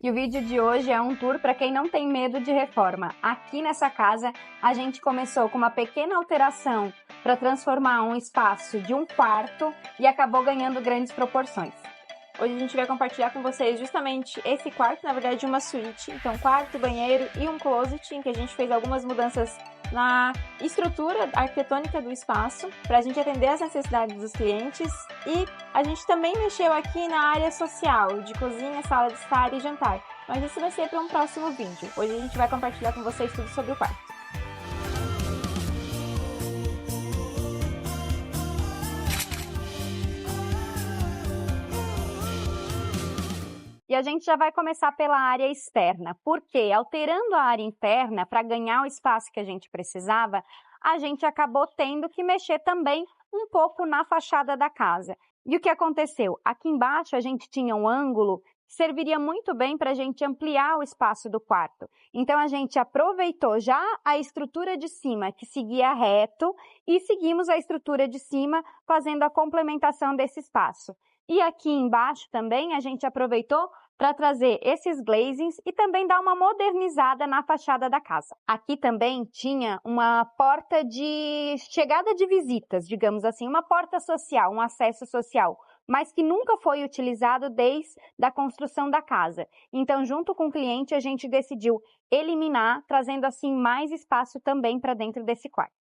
E o vídeo de hoje é um tour para quem não tem medo de reforma. Aqui nessa casa, a gente começou com uma pequena alteração para transformar um espaço de um quarto e acabou ganhando grandes proporções. Hoje a gente vai compartilhar com vocês justamente esse quarto, na verdade uma suíte, então quarto, banheiro e um closet, em que a gente fez algumas mudanças na estrutura arquitetônica do espaço, para a gente atender as necessidades dos clientes, e a gente também mexeu aqui na área social, de cozinha, sala de estar e jantar, mas isso vai ser para um próximo vídeo. Hoje a gente vai compartilhar com vocês tudo sobre o quarto. E a gente já vai começar pela área externa, porque alterando a área interna para ganhar o espaço que a gente precisava, a gente acabou tendo que mexer também um pouco na fachada da casa. E o que aconteceu? Aqui embaixo a gente tinha um ângulo que serviria muito bem para a gente ampliar o espaço do quarto. Então a gente aproveitou já a estrutura de cima que seguia reto e seguimos a estrutura de cima fazendo a complementação desse espaço. E aqui embaixo também a gente aproveitou para trazer esses glazings e também dar uma modernizada na fachada da casa. Aqui também tinha uma porta de chegada de visitas, digamos assim, uma porta social, um acesso social, mas que nunca foi utilizado desde a construção da casa. Então, junto com o cliente, a gente decidiu eliminar, trazendo assim mais espaço também para dentro desse quarto.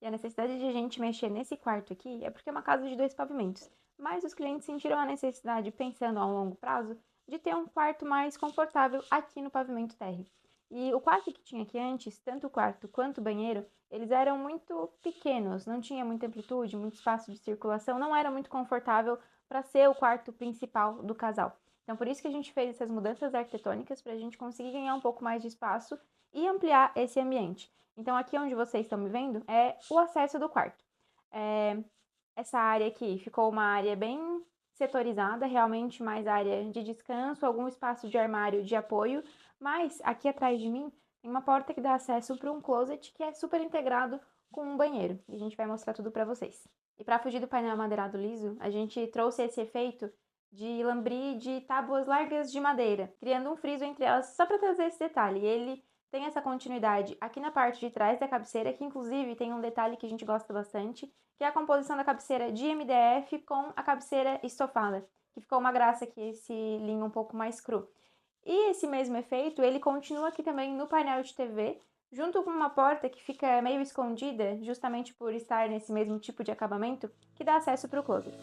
E a necessidade de a gente mexer nesse quarto aqui é porque é uma casa de 2 pavimentos, mas os clientes sentiram a necessidade, pensando a longo prazo, de ter um quarto mais confortável aqui no pavimento térreo. E o quarto que tinha aqui antes, tanto o quarto quanto o banheiro, eles eram muito pequenos, não tinha muita amplitude, muito espaço de circulação, não era muito confortável para ser o quarto principal do casal. Então, por isso que a gente fez essas mudanças arquitetônicas, para a gente conseguir ganhar um pouco mais de espaço e ampliar esse ambiente. Então, aqui onde vocês estão me vendo é o acesso do quarto. Essa área aqui ficou uma área bem setorizada, realmente mais área de descanso, algum espaço de armário de apoio, mas aqui atrás de mim tem uma porta que dá acesso para um closet que é super integrado com um banheiro, e a gente vai mostrar tudo para vocês. E para fugir do painel amadeirado liso, a gente trouxe esse efeito de lambri de tábuas largas de madeira, criando um friso entre elas só para trazer esse detalhe. Ele tem essa continuidade aqui na parte de trás da cabeceira, que inclusive tem um detalhe que a gente gosta bastante, que é a composição da cabeceira de MDF com a cabeceira estofada, que ficou uma graça aqui, esse linho um pouco mais cru. E esse mesmo efeito, ele continua aqui também no painel de TV, junto com uma porta que fica meio escondida, justamente por estar nesse mesmo tipo de acabamento, que dá acesso para o closet.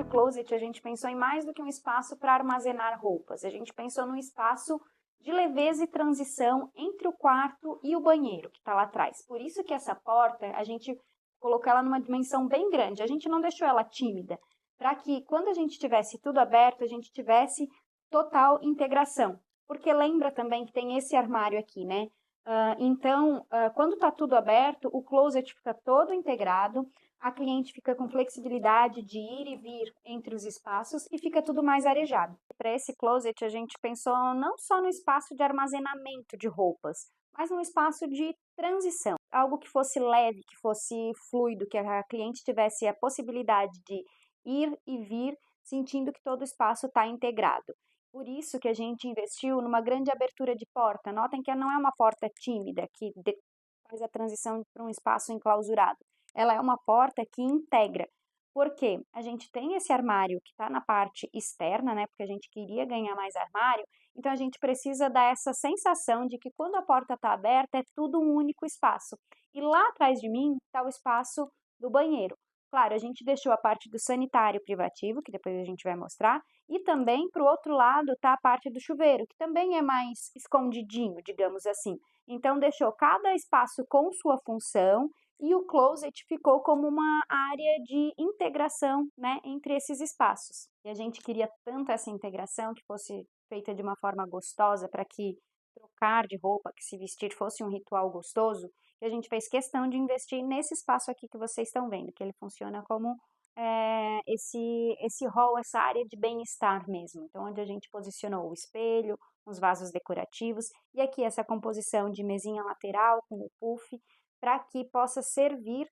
Closet, a gente pensou em mais do que um espaço para armazenar roupas. A gente pensou num espaço de leveza e transição entre o quarto e o banheiro, que está lá atrás. Por isso que essa porta, a gente colocou ela numa dimensão bem grande. A gente não deixou ela tímida, para que quando a gente tivesse tudo aberto, a gente tivesse total integração. Porque lembra também que tem esse armário aqui, né? Então, quando está tudo aberto, o closet fica todo integrado, a cliente fica com flexibilidade de ir e vir entre os espaços e fica tudo mais arejado. Para esse closet, a gente pensou não só no espaço de armazenamento de roupas, mas no espaço de transição, algo que fosse leve, que fosse fluido, que a cliente tivesse a possibilidade de ir e vir, sentindo que todo o espaço está integrado. Por isso que a gente investiu numa grande abertura de porta. Notem que não é uma porta tímida, que faz a transição para um espaço enclausurado. Ela é uma porta que integra. Porque a gente tem esse armário que está na parte externa, né? Porque a gente queria ganhar mais armário. Então, a gente precisa dar essa sensação de que quando a porta está aberta, é tudo um único espaço. E lá atrás de mim está o espaço do banheiro. Claro, a gente deixou a parte do sanitário privativo, que depois a gente vai mostrar, e também para o outro lado está a parte do chuveiro, que também é mais escondidinho, digamos assim. Então, deixou cada espaço com sua função e o closet ficou como uma área de integração, né, entre esses espaços. E a gente queria tanto essa integração que fosse feita de uma forma gostosa para que trocar de roupa, que se vestir fosse um ritual gostoso, e a gente fez questão de investir nesse espaço aqui que vocês estão vendo, que ele funciona como esse hall, essa área de bem-estar mesmo. Então, onde a gente posicionou o espelho, os vasos decorativos, e aqui essa composição de mesinha lateral com o puff, para que possa servir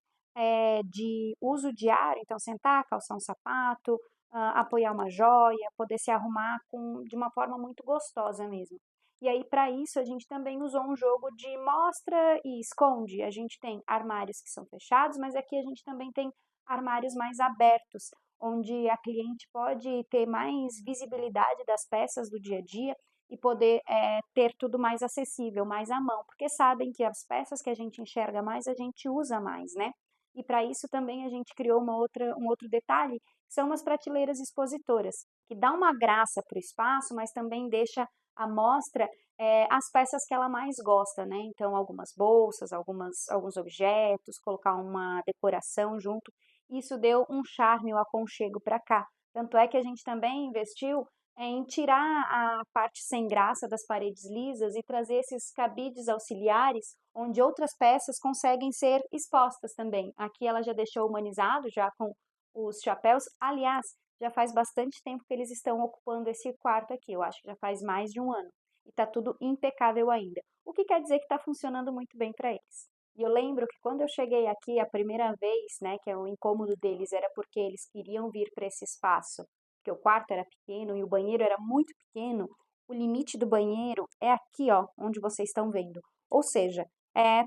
de uso diário, então sentar, calçar um sapato, apoiar uma joia, poder se arrumar de uma forma muito gostosa mesmo. E aí, para isso, a gente também usou um jogo de mostra e esconde. A gente tem armários que são fechados, mas aqui a gente também tem armários mais abertos, onde a cliente pode ter mais visibilidade das peças do dia a dia e poder ter tudo mais acessível, mais à mão, porque sabem que as peças que a gente enxerga mais, a gente usa mais, né? E para isso também a gente criou um outro detalhe, que são umas prateleiras expositoras, que dá uma graça para o espaço, mas também deixa à mostra as peças que ela mais gosta, né? Então, algumas bolsas, alguns objetos, colocar uma decoração junto. Isso deu um charme, um aconchego para cá. Tanto é que a gente também investiu em tirar a parte sem graça das paredes lisas e trazer esses cabides auxiliares, onde outras peças conseguem ser expostas também. Aqui ela já deixou humanizado, já com os chapéus. Aliás, já faz bastante tempo que eles estão ocupando esse quarto aqui, eu acho que já faz mais de um ano. E está tudo impecável ainda. O que quer dizer que está funcionando muito bem para eles. E eu lembro que quando eu cheguei aqui a primeira vez, né, que o incômodo deles era porque eles queriam vir para esse espaço, porque o quarto era pequeno e o banheiro era muito pequeno, o limite do banheiro é aqui, ó, onde vocês estão vendo. Ou seja,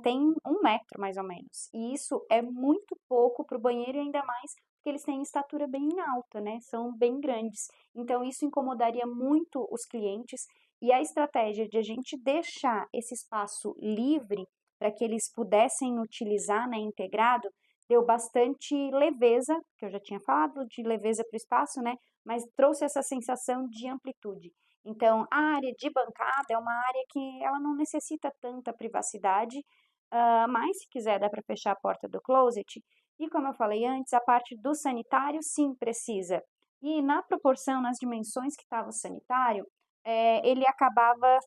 tem 1 metro mais ou menos. E isso é muito pouco para o banheiro e ainda mais porque eles têm estatura bem alta, né? São bem grandes. Então isso incomodaria muito os clientes e a estratégia de a gente deixar esse espaço livre para que eles pudessem utilizar, né, integrado, deu bastante leveza, que eu já tinha falado de leveza para o espaço, né, mas trouxe essa sensação de amplitude. Então, a área de bancada é uma área que ela não necessita tanta privacidade, mas se quiser dá para fechar a porta do closet. E como eu falei antes, a parte do sanitário sim precisa. E na proporção, nas dimensões que estava o sanitário, ele acabava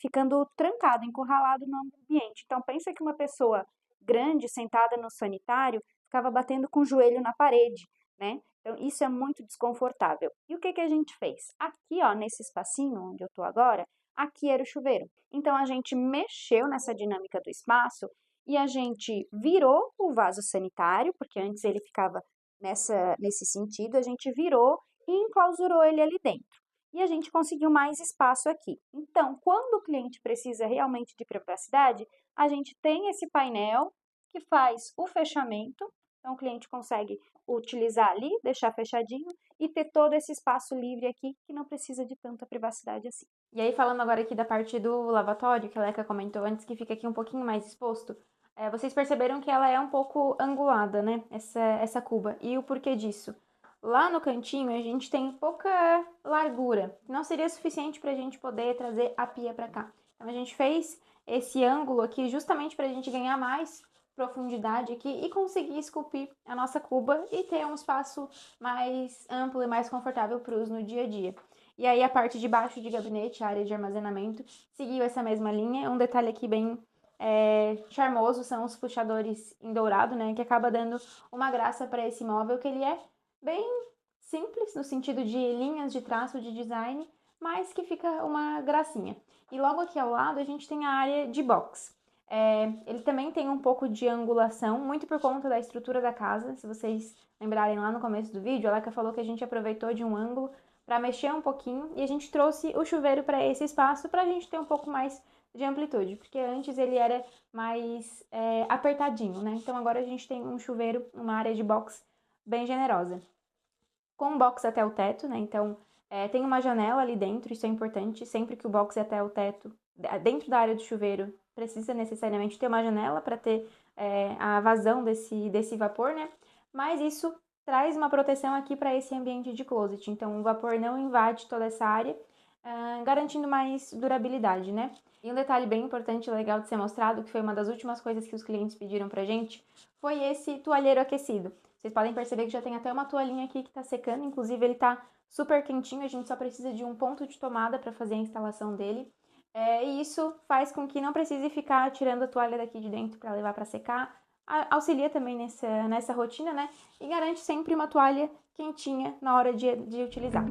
ficando trancado, encurralado no ambiente. Então, pensa que uma pessoa grande sentada no sanitário ficava batendo com o joelho na parede, né? Então, isso é muito desconfortável. E o que que a gente fez? Aqui, ó, nesse espacinho onde eu tô agora, aqui era o chuveiro. Então, a gente mexeu nessa dinâmica do espaço e a gente virou o vaso sanitário, porque antes ele ficava nesse sentido, a gente virou e enclausurou ele ali dentro. E a gente conseguiu mais espaço aqui. Então, quando o cliente precisa realmente de privacidade, a gente tem esse painel que faz o fechamento. Então, o cliente consegue utilizar ali, deixar fechadinho e ter todo esse espaço livre aqui que não precisa de tanta privacidade assim. E aí, falando agora aqui da parte do lavatório, que a Leca comentou antes, que fica aqui um pouquinho mais exposto, vocês perceberam que ela é um pouco angulada, né? Essa cuba. E o porquê disso? Lá no cantinho a gente tem pouca largura, não seria suficiente para a gente poder trazer a pia para cá. Então a gente fez esse ângulo aqui justamente para a gente ganhar mais profundidade aqui e conseguir esculpir a nossa cuba e ter um espaço mais amplo e mais confortável para o uso no dia a dia. E aí a parte de baixo de gabinete, a área de armazenamento, seguiu essa mesma linha. Um detalhe aqui bem charmoso são os puxadores em dourado, né, que acaba dando uma graça para esse móvel, que ele é bem simples no sentido de linhas de traço de design, mas que fica uma gracinha. E logo aqui ao lado a gente tem a área de box. Ele também tem um pouco de angulação, muito por conta da estrutura da casa. Se vocês lembrarem lá no começo do vídeo, a Leca falou que a gente aproveitou de um ângulo para mexer um pouquinho e a gente trouxe o chuveiro para esse espaço para a gente ter um pouco mais de amplitude, porque antes ele era mais apertadinho, né? Então agora a gente tem um chuveiro, uma área de box bem generosa. Com box até o teto, né? Então tem uma janela ali dentro, isso é importante, sempre que o box é até o teto, dentro da área do chuveiro, precisa necessariamente ter uma janela para ter a vazão desse vapor, né? Mas isso traz uma proteção aqui para esse ambiente de closet, então o vapor não invade toda essa área, garantindo mais durabilidade, né? E um detalhe bem importante e legal de ser mostrado, que foi uma das últimas coisas que os clientes pediram pra gente, foi esse toalheiro aquecido. Vocês podem perceber que já tem até uma toalhinha aqui que tá secando, inclusive ele tá super quentinho, a gente só precisa de um ponto de tomada para fazer a instalação dele. E isso faz com que não precise ficar tirando a toalha daqui de dentro para levar para secar, auxilia também nessa rotina, né? E garante sempre uma toalha quentinha na hora de utilizar.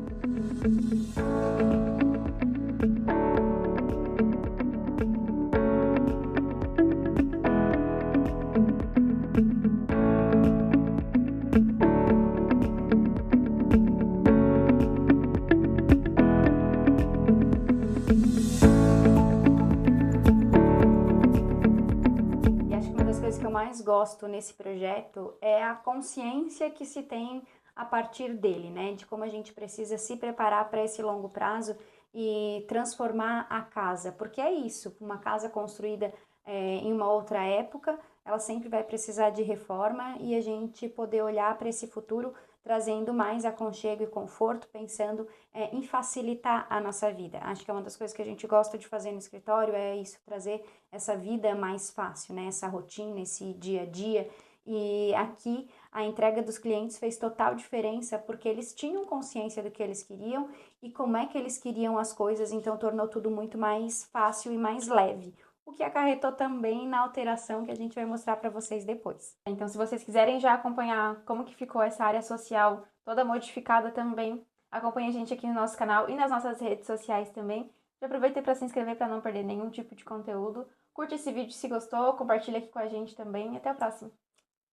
Que eu mais gosto nesse projeto é a consciência que se tem a partir dele, né? De como a gente precisa se preparar para esse longo prazo e transformar a casa, porque é isso, uma casa construída em uma outra época, ela sempre vai precisar de reforma e a gente poder olhar para esse futuro trazendo mais aconchego e conforto, pensando em facilitar a nossa vida. Acho que é uma das coisas que a gente gosta de fazer no escritório, é isso, trazer essa vida mais fácil, né? Essa rotina, esse dia a dia. E aqui a entrega dos clientes fez total diferença porque eles tinham consciência do que eles queriam e como é que eles queriam as coisas, então tornou tudo muito mais fácil e mais leve. O que acarretou também na alteração que a gente vai mostrar para vocês depois. Então, se vocês quiserem já acompanhar como que ficou essa área social toda modificada também, acompanhe a gente aqui no nosso canal e nas nossas redes sociais também. Já aproveita para se inscrever para não perder nenhum tipo de conteúdo. Curte esse vídeo se gostou, compartilha aqui com a gente também. Até a próxima.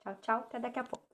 Tchau, tchau. Até daqui a pouco.